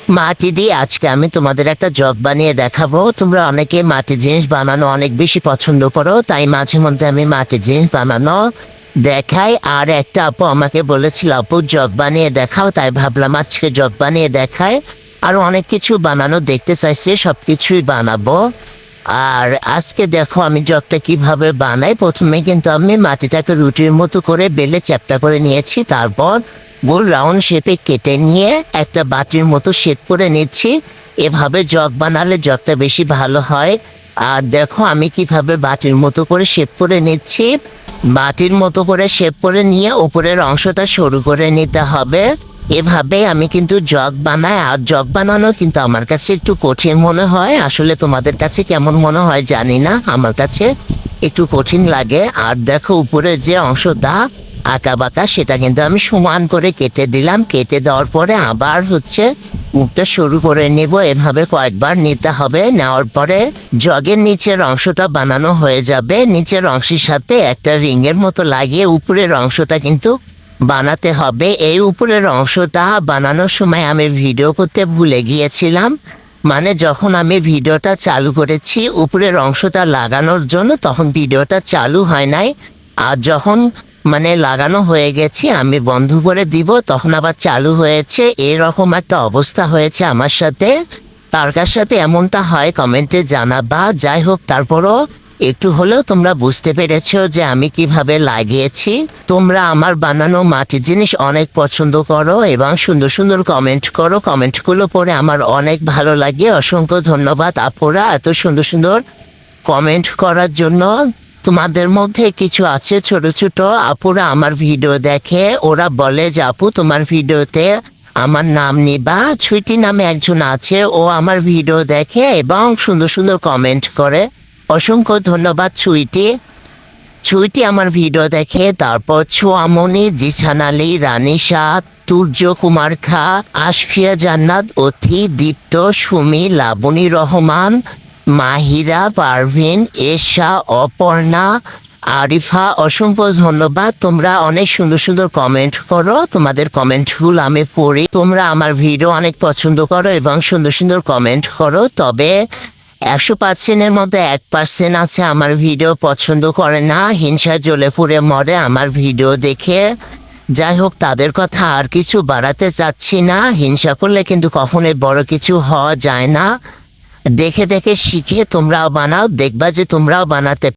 মাটি দিয়ে আজকে আমি তোমাদের একটা জগ বানিয়ে দেখাবো। তোমরা অনেকে মাটির জিনিস বানানো অনেক বেশি পছন্দ করো, তাই মাঝে মধ্যে আমি মাটির জিনিস বানানো দেখাই। আর একটা আপু আমাকে বলেছিল, আপু জগ বানিয়ে দেখাও, তাই ভাবলাম আজকে জগ বানিয়ে দেখাই। আরো অনেক কিছু বানানো দেখতে চাইছে, সবকিছুই বানাবো। আর আজকে দেখো আমি জগটা কিভাবে বানাই। প্রথমে কিন্তু আমি মাটিটাকে রুটির মতো করে বেলে চ্যাপ্টা করে নিয়েছি, তারপর গোল রাউন্ড শেপে কেটে নিয়ে একটা বাটির মতো শেপ করে নিচ্ছি। এভাবে জগ বানালে জগটা বেশি ভালো হয়। আর দেখো আমি কিভাবে বাটির মতো করে শেপ করে নিচ্ছি। বাটির মতো করে শেপ করে নিয়ে উপরের অংশটা সরু করে নিতে হবে। এভাবে আমি কিন্তু জগ বানাই। আর জগ বানানো কিন্তু আমার কাছে একটু কঠিন মনে হয়, আসলে তোমাদের কাছে কেমন মনে হয় জানি না, আমার কাছে একটু কঠিন লাগে। আর দেখো উপরে যে অংশটা আঁকা বাঁকা, সেটা কিন্তু আমি সমান করে কেটে দিলাম। কেটে দেওয়ার পরে আবার মুখটা শুরু করে নেব। এভাবে কয়েকবার নিতে হবে। নেওয়ার পরে জগের নিচের অংশটা বানানো হয়ে যাবে। নিচের অংশের সাথে একটা রিংয়ের মতো লাগিয়ে উপরের অংশটা কিন্তু বানাতে হবে। এই উপরের অংশটা বানানোর সময় আমি ভিডিও করতে ভুলে গিয়েছিলাম, মানে যখন আমি ভিডিওটা চালু করেছি উপরের অংশটা লাগানোর জন্য, তখন ভিডিওটা চালু হয় নাই। আর যখন লাগানো হয়ে গেছে আমি বন্ধ করে দিব, তখন আবার চালু হয়েছে। এরকম একটা অবস্থা হয়েছে আমার সাথে। কার কার সাথে এমনটা হয় কমেন্টে জানাবা। যাই হোক, তারপরও একটু হলেও তোমরা বুঝতে পেরেছো যে আমি কিভাবে লাগিয়েছি। তোমরা আমার বানানো মাটির জিনিস অনেক পছন্দ করো এবং সুন্দর সুন্দর কমেন্ট করো। কমেন্টগুলো পড়ে আমার অনেক ভালো লাগে। অসংখ্য ধন্যবাদ আপুরা এত সুন্দর সুন্দর কমেন্ট করার জন্য। তোমাদের মধ্যে কিছু আছে ছোট ছোট আপুরা আমার ভিডিও দেখে, ওরা বলে যে আপু তোমার ভিডিওতে আমার নাম নিবা। ছুইটি নামে একজন আছে, ও আমার ভিডিও দেখে এবং সুন্দর সুন্দর কমেন্ট করে। অসংখ্য ধন্যবাদ ছুইটি। ছুইটি আমার ভিডিও দেখে। তারপর ছোয়ামণি, জিছান আলী, রানিশা, তুর্য কুমার খা, আশফিয়া জান্নাত, অথি, দীপ্ত, সুমি, লাবণী রহমান, মাহিরা, পারভিন, এশা, অপর্ণা, আরিফা, অসংখ্য ধন্যবাদ। তোমরা অনেক সুন্দর সুন্দর কমেন্ট করো। তোমাদের কমেন্টগুলো আমি পড়ি। তোমরা আমার ভিডিও অনেক পছন্দ করো এবং সুন্দর সুন্দর কমেন্ট করো। তবে 100%-এর মধ্যে 1% আছে আমার ভিডিও পছন্দ করে না, হিংসা জ্বলে পুড়ে মরে আমার ভিডিও দেখে। যাই হোক, তাদের কথা আর কিছু বাড়াতে চাচ্ছি না। হিংসা করলে কিন্তু কখনোই বড় কিছু হওয়া যায় না। দেখে দেখে শিখে তোমরাও বানাও, দেখবা যে তোমরাও বানাতে